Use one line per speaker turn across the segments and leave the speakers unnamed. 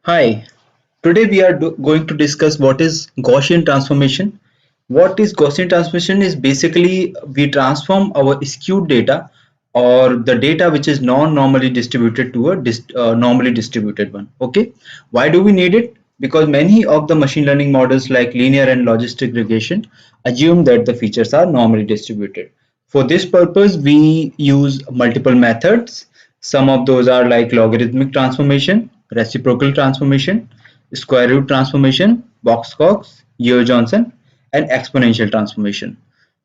Hi, today we are going to discuss what is Gaussian transformation. What is Gaussian transformation is basically we transform our skewed data or the data which is non-normally distributed to a normally distributed one. Okay, why do we need it? Because many of the machine learning models like linear and logistic regression assume that the features are normally distributed. For this purpose, we use multiple methods. Some of those are like logarithmic transformation, reciprocal transformation, square root transformation, Box-Cox, Yeo-Johnson, and exponential transformation.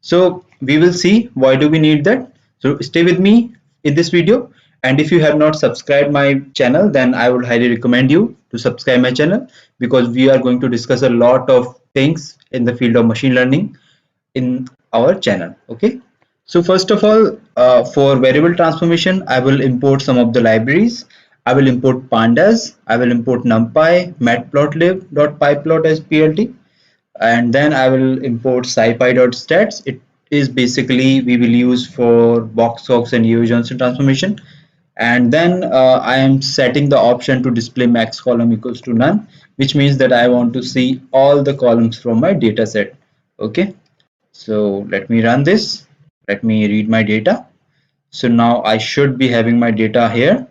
So we will see why do we need that. So stay with me in this video. And if you have not subscribed my channel, then I would highly recommend you to subscribe my channel because we are going to discuss a lot of things in the field of machine learning in our channel. Okay, so first of all, for variable transformation I will import some of the libraries. I will import pandas, I will import numpy, matplotlib.pyplot as plt, and then I will import scipy.stats. It is basically we will use for Box-Cox and Yeo-Johnson transformation. And then I am setting the option to display max column equals to none, which means that I want to see all the columns from my data set. Okay, so let me run this. Let me read my data. So now I should be having my data here.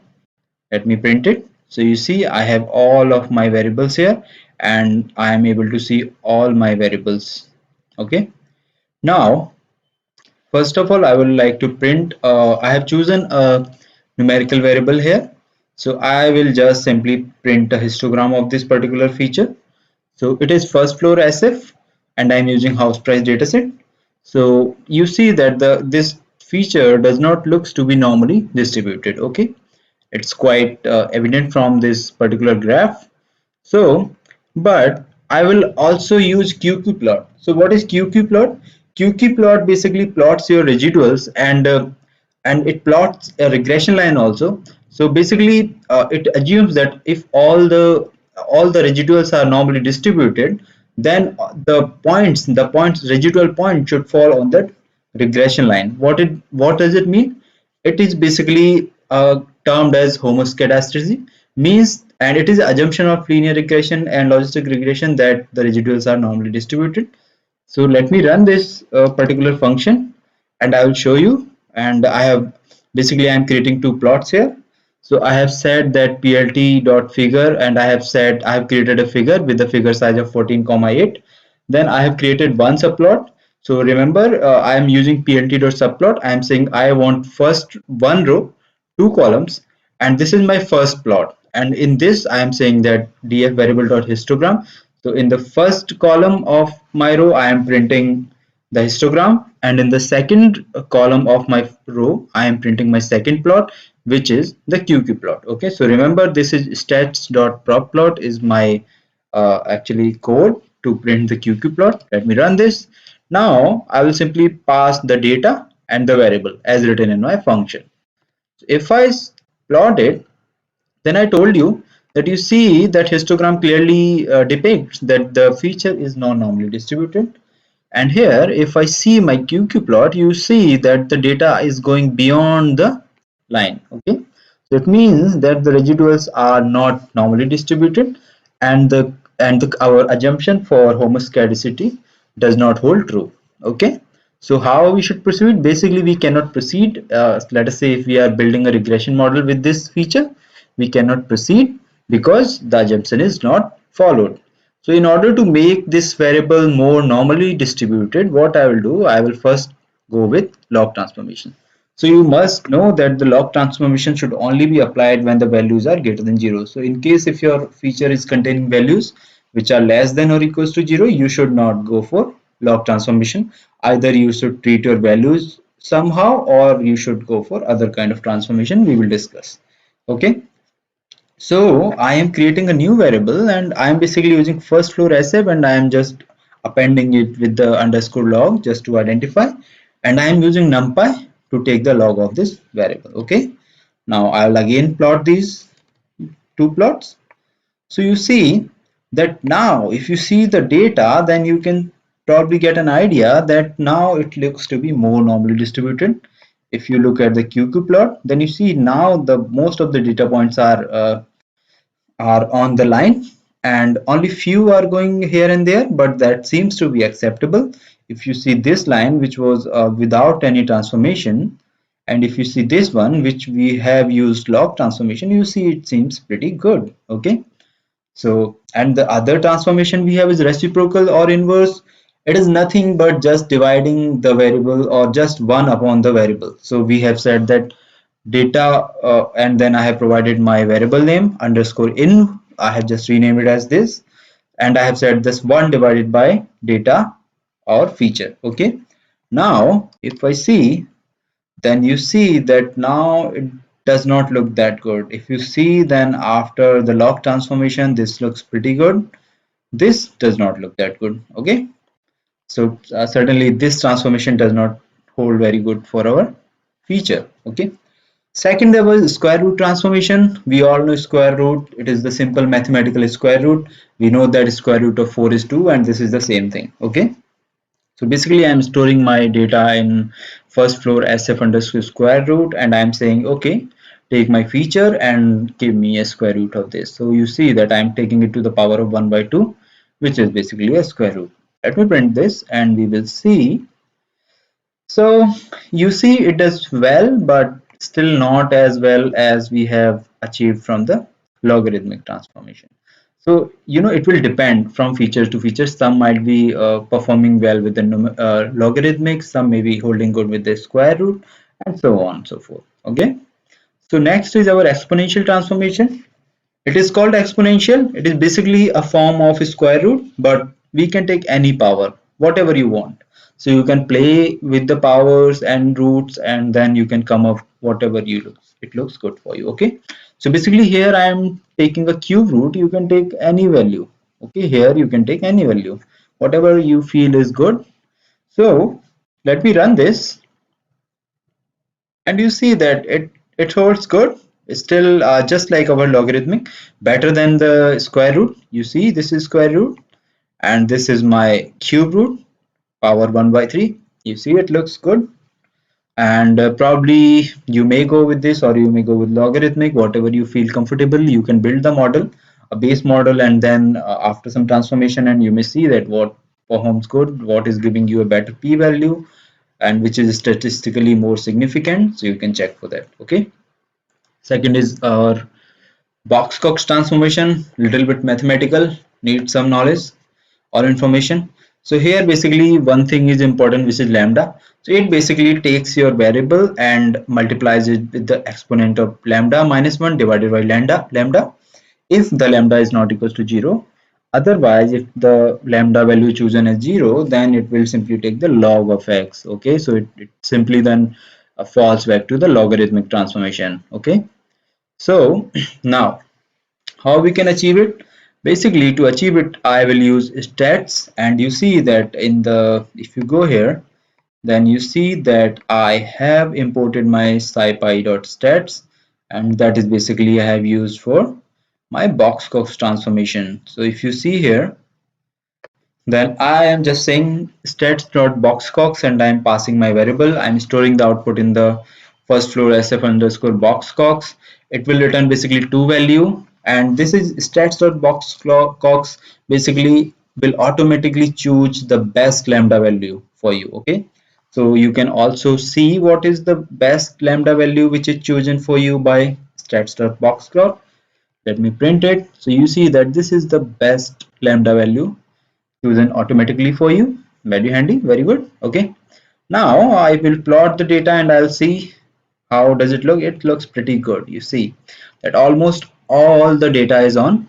Let me print it. So you see I have all of my variables here and I am able to see all my variables. Okay. Now, first of all, I would like to print, I have chosen a numerical variable here. So I will just simply print a histogram of this particular feature. So it is first floor SF and I'm using house price dataset. So you see that this feature does not looks to be normally distributed. Okay, it's quite evident from this particular graph. So, but I will also use QQ plot. So what is QQ plot? QQ plot basically plots your residuals and it plots a regression line also. So basically it assumes that if all the residuals are normally distributed, then the points residual point should fall on that regression line. What does it mean? It is basically termed as homoscedasticity, means, and it is an assumption of linear regression and logistic regression that the residuals are normally distributed. So let me run this particular function and I will show you. And I have basically I'm creating two plots here. So I have said that plt dot figure, and I have created a figure with the figure size of 14,8. Then I have created one subplot. So remember, I am using plt dot subplot. I am saying I want first one row, two columns, and this is my first plot. And in this, I am saying that df variable dot histogram. So in the first column of my row, I am printing the histogram, and in the second column of my row, I am printing my second plot, which is the QQ plot. Okay, so remember this is stats.propplot is my actually code to print the QQ plot. Let me run this. Now I will simply pass the data and the variable as written in my function. So if I plot it, then I told you that you see that histogram clearly depicts that the feature is non-normally distributed. And here, if I see my QQ plot, you see that the data is going beyond the line. Okay, so it means that the residuals are not normally distributed, and our assumption for homoscedasticity does not hold true. Okay, so how we should proceed? Basically, we cannot proceed. Let us say if we are building a regression model with this feature, we cannot proceed because the assumption is not followed. So in order to make this variable more normally distributed, what I will do, I will first go with log transformation. So you must know that the log transformation should only be applied when the values are greater than 0. So in case if your feature is containing values which are less than or equals to 0, you should not go for log transformation. Either you should treat your values somehow or you should go for other kind of transformation we will discuss. Okay. So I am creating a new variable and I am basically using first floor SF and I am just appending it with the underscore log just to identify, and I am using numpy to take the log of this variable. Okay. Now I will again plot these two plots. So you see that now if you see the data, then you can probably get an idea that now it looks to be more normally distributed. If you look at the QQ plot, then you see now the most of the data points are are on the line, and only few are going here and there, but that seems to be acceptable. If you see this line which was without any transformation, and if you see this one which we have used log transformation, you see it seems pretty good. Okay, so, and the other transformation we have is reciprocal or inverse. It is nothing but just dividing the variable or just one upon the variable. So we have said that data and then I have provided my variable name underscore in. I have just renamed it as this, and I have said this one divided by data or feature. Okay. Now, if I see, then you see that now it does not look that good. If you see, then after the log transformation, this looks pretty good. This does not look that good. Okay, so certainly this transformation does not hold very good for our feature. Okay, second, there was square root transformation. We all know square root, it is the simple mathematical square root. We know that square root of 4 is 2, and this is the same thing. Okay, so basically I'm storing my data in first floor sf underscore square root, and I'm saying, okay, take my feature and give me a square root of this. So you see that I'm taking it to the power of 1 by 2, which is basically a square root. Let me print this and we will see. So you see it does well, but still not as well as we have achieved from the logarithmic transformation. So, it will depend from feature to feature. Some might be performing well with the logarithmic, some may be holding good with the square root, and so on and so forth. Okay. So next is our exponential transformation. It is called exponential. It is basically a form of square root, but we can take any power, whatever you want. So you can play with the powers and roots, and then you can come up whatever it looks good for you. Okay. So basically here I am taking a cube root. You can take any value. Okay. Here you can take any value, whatever you feel is good. So let me run this, and you see that it holds good. It's still just like our logarithmic, better than the square root. You see this is square root, and this is my cube root, power 1 by 3. You see it looks good, and probably you may go with this or you may go with logarithmic, whatever you feel comfortable. You can build the model, a base model, and then after some transformation, and you may see that what performs good, what is giving you a better p-value, and which is statistically more significant, so you can check for that. Okay, second is our Box-Cox transformation, little bit mathematical, need some knowledge or information. So here basically one thing is important, which is lambda. So it basically takes your variable and multiplies it with the exponent of lambda minus 1 divided by lambda if the lambda is not equals to 0. Otherwise, if the lambda value chosen as 0, then it will simply take the log of x. Okay, so it simply then falls back to the logarithmic transformation. Okay, so now how we can achieve it? Basically, to achieve it, I will use stats, and you see that in the, if you go here, then you see that I have imported my scipy.stats, and that is basically I have used for my Box-Cox transformation. So if you see here, then I am just saying stats.boxcox, and I'm passing my variable. I'm storing the output in the first floor sf underscore boxcox. It will return basically two value, and this is stats.boxcox basically will automatically choose the best lambda value for you. Okay, so you can also see what is the best lambda value which is chosen for you by stats.boxcox. Let me print it. So you see that this is the best lambda value chosen automatically for you. Very handy, very good. Okay, now I will plot the data and I'll see how does it look. It looks pretty good. You see that almost all the data is on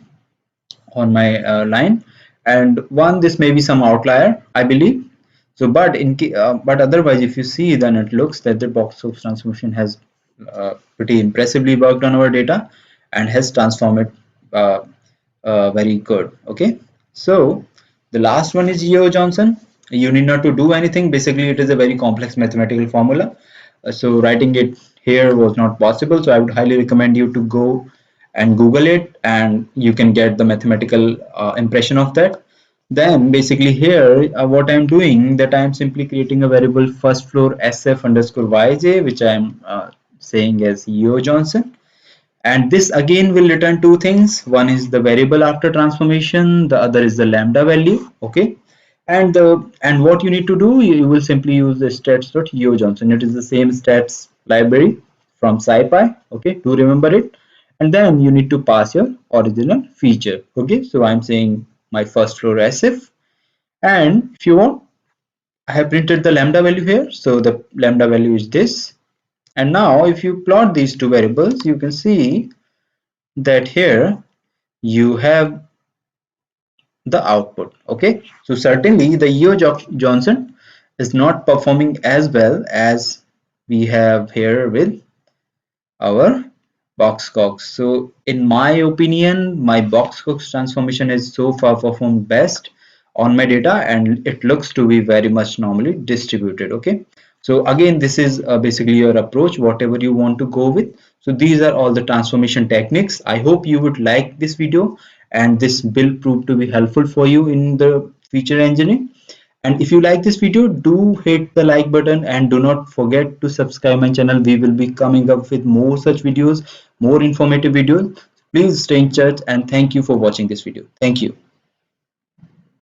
my line, and one, this may be some outlier, I believe. So but but otherwise, if you see, then it looks that the Box-Cox transformation has pretty impressively worked on our data and has transformed it very good. Okay, so the last one is Yeo-Johnson. You need not to do anything. Basically, it is a very complex mathematical formula. So writing it here was not possible. So I would highly recommend you to go and Google it, and you can get the mathematical impression of that. Then basically here, what I'm doing, that I'm simply creating a variable first floor sf underscore yj, which I'm saying as Yeo-Johnson, And this again will return two things. One is the variable after transformation, the other is the lambda value. Okay. And what you need to do, you will simply use the stats.Yeo-Johnson. It is the same stats library from SciPy. Okay, do remember it. And then you need to pass your original feature. Okay, so I'm saying my first row recif. And if you want, I have printed the lambda value here. So the lambda value is this. And now if you plot these two variables, you can see that here you have the output. Okay, so certainly the Yeo-Johnson is not performing as well as we have here with our Box-Cox. So in my opinion, my Box-Cox transformation is so far performed best on my data, and it looks to be very much normally distributed. Okay, so again, this is basically your approach, whatever you want to go with. So these are all the transformation techniques. I hope you would like this video and this will prove to be helpful for you in the future engineering. And if you like this video, do hit the like button and do not forget to subscribe my channel. We will be coming up with more such videos, more informative videos. Please stay in touch, and thank you for watching this video. Thank you.